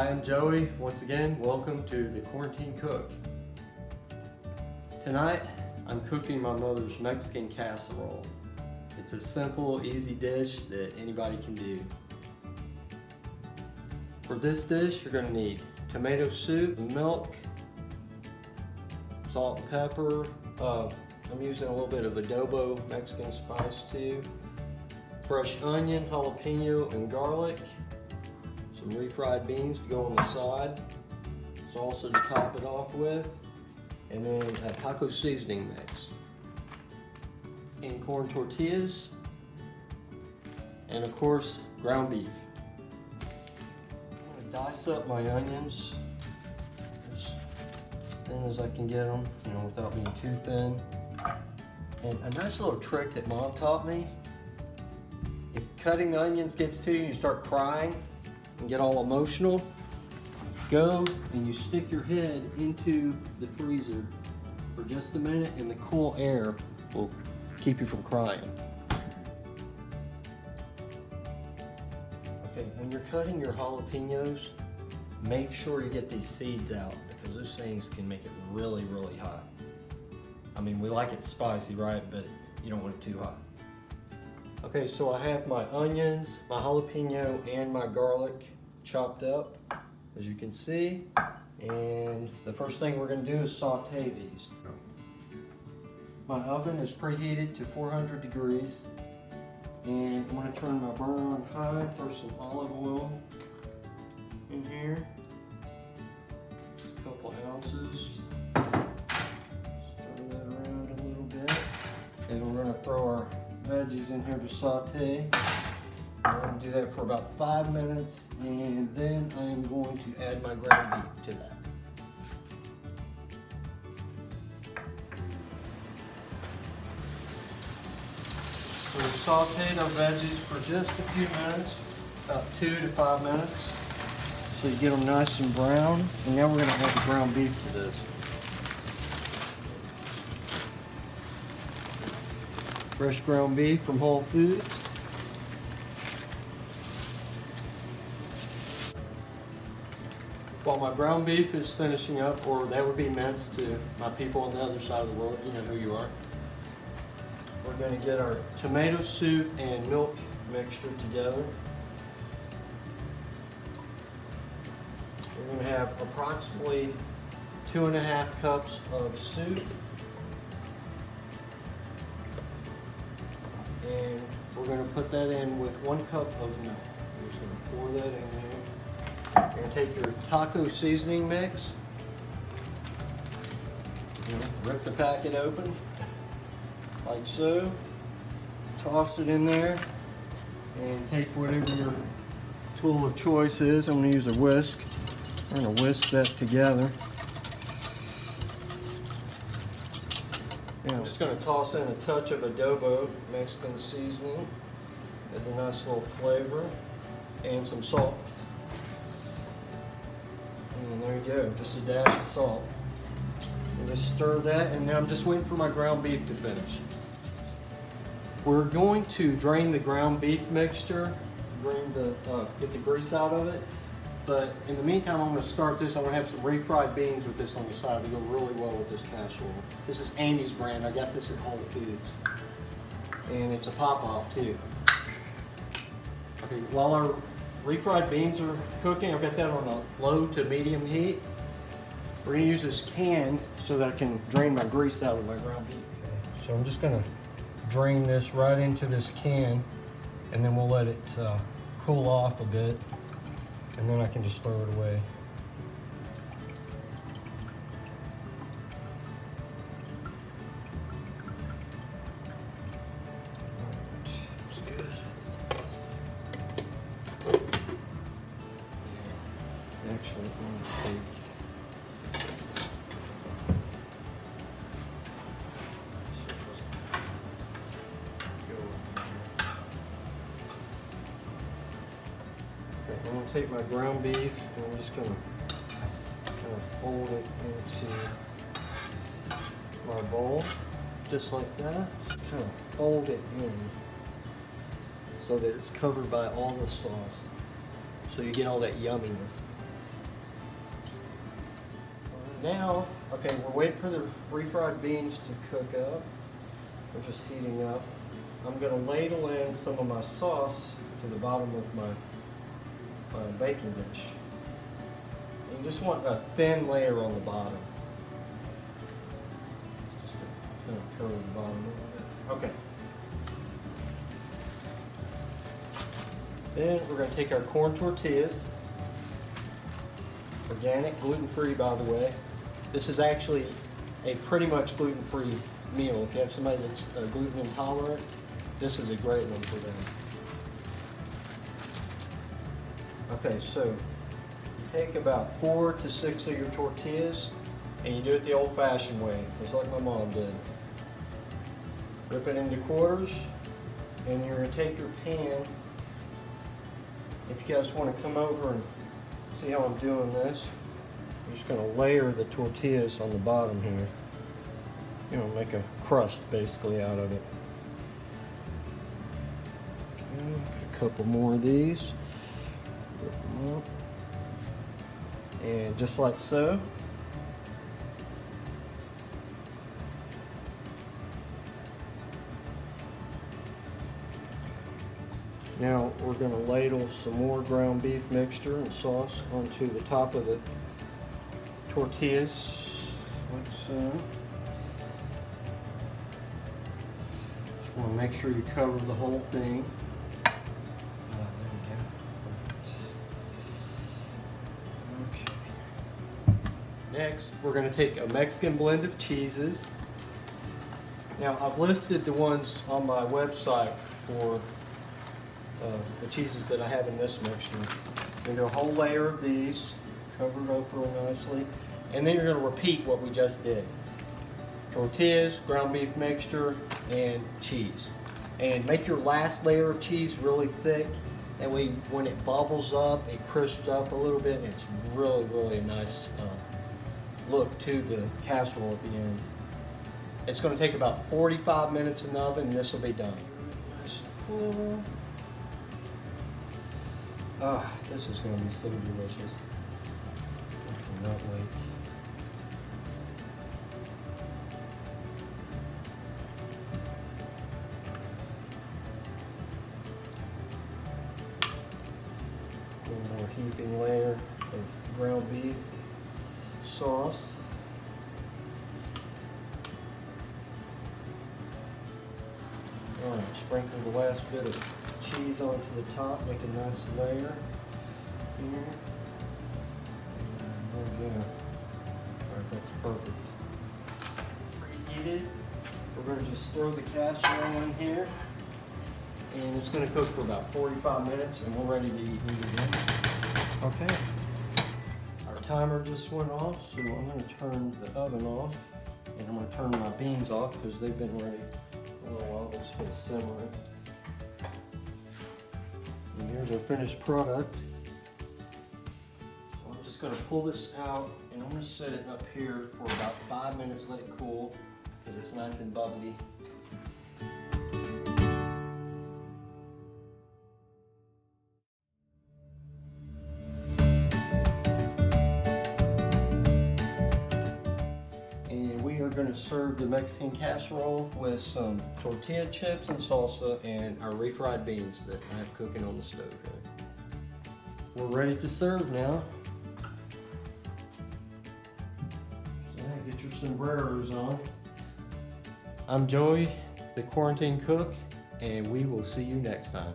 Hi, I'm Joey. Once again, welcome to the Quarantine Cook. Tonight, I'm cooking my mother's Mexican casserole. It's a simple, easy dish that anybody can do. For this dish, you're going to need tomato soup, milk, salt and pepper. I'm using a little bit of adobo Mexican spice too. Fresh onion, jalapeno, and garlic. Some refried beans to go on the side. Salsa to top it off with. And then a taco seasoning mix. And corn tortillas. And of course, ground beef. I'm gonna dice up my onions as thin as I can get them, without being too thin. And a nice little trick that Mom taught me. If cutting the onions gets to you, you start crying and get all emotional, go and you stick your head into the freezer for just a minute and the cool air will keep you from crying. Okay, when you're cutting your jalapenos, make sure you get these seeds out because those things can make it really, really hot. I mean, we like it spicy, right? But you don't want it too hot. Okay, so I have my onions, my jalapeno, and my garlic chopped up, as you can see. And the first thing we're going to do is saute these. My oven is preheated to 400 degrees. And I'm going to turn my burner on high, throw some olive oil in here. A couple ounces. Stir that around a little bit. And we're going to throw our veggies in here to saute. I'm going to do that for about 5 minutes, and then I am going to add my ground beef to that. So we sauteed our veggies for just a few minutes, about 2 to 5 minutes, so you get them nice and brown. And now we're going to add the ground beef to this. Fresh ground beef from Whole Foods. While my ground beef is finishing up, or that would be minced to my people on the other side of the world, you know who you are. We're going to get our tomato soup and milk mixture together. We're going to have approximately 2.5 cups of soup. And we're going to put that in with 1 cup of milk. We're just going to pour that in there. You're going to take your taco seasoning mix. Rip the packet open, like so. Toss it in there. And take whatever your tool of choice is. I'm going to use a whisk. I'm going to whisk that together. I'm just going to toss in a touch of adobo Mexican seasoning. Adds a nice little flavor. And some salt. And there you go, just a dash of salt. And just stir that, and now I'm just waiting for my ground beef to finish. We're going to drain the ground beef mixture, get the grease out of it. But in the meantime, I'm going to start this. I'm going to have some refried beans with this on the side. They go really well with this casserole. This is Amy's brand. I got this at Whole Foods. And it's a pop-off too. Okay, while our refried beans are cooking, I've got that on a low to medium heat. We're going to use this can so that I can drain my grease out of my ground beef. Okay. So I'm just going to drain this right into this can, and then we'll let it cool off a bit. And then I can just throw it away. That's good. Actually, I'm going to take I'm going to take my ground beef and I'm just going to kind of fold it into my bowl, just like that. Kind of fold it in so that it's covered by all the sauce, so you get all that yumminess. Now, okay, we're waiting for the refried beans to cook up. They're just heating up. I'm gonna ladle in some of my sauce to the bottom of my baking dish. And you just want a thin layer on the bottom. Just to kind of cover the bottom a little bit. Okay. Then we're gonna take our corn tortillas. Organic, gluten-free, by the way. This is actually a pretty much gluten-free meal. If you have somebody that's gluten intolerant, this is a great one for them. Okay, so you take about 4 to 6 of your tortillas and you do it the old-fashioned way, just like my mom did. Rip it into quarters, and you're going to take your pan. If you guys want to come over and see how I'm doing this, you're just going to layer the tortillas on the bottom here. You know, make a crust basically out of it. Okay, get a couple more of these. Rip them up. And just like so. Now we're going to ladle some more ground beef mixture and sauce onto the top of the tortillas, like so. Just want to make sure you cover the whole thing. There we go. Perfect. Okay. Next, we're going to take a Mexican blend of cheeses. Now, I've listed the ones on my website for the cheeses that I have in this mixture. You're going to do a whole layer of these, cover it up real nicely, and then you're going to repeat what we just did. Tortillas, ground beef mixture, and cheese. And make your last layer of cheese really thick. That way when it bubbles up, it crisps up a little bit, and it's really, really a nice look to the casserole at the end. It's going to take about 45 minutes in the oven, and this will be done. Nice and full. Ah, this is going to be so delicious. I cannot wait. One more heaping layer of ground beef sauce. All right, sprinkle the last bit of cheese onto the top, make a nice layer here. And there we go. All right, that's perfect. Preheated. We're going to just throw the casserole in here, and it's going to cook for about 45 minutes, and we're ready to eat again. Okay. Our timer just went off, so I'm going to turn the oven off, and I'm going to turn my beans off because they've been ready for a little while. They're just going to simmer it. And here's our finished product. So I'm just going to pull this out, and I'm going to set it up here for about 5 minutes, let it cool, because it's nice and bubbly. And we are going to serve the Mexican casserole with some tortilla chips and salsa and our refried beans that I have cooking on the stove here. We're ready to serve now. So get your sombreros on. I'm Joey, the Quarantine Cook, and we will see you next time.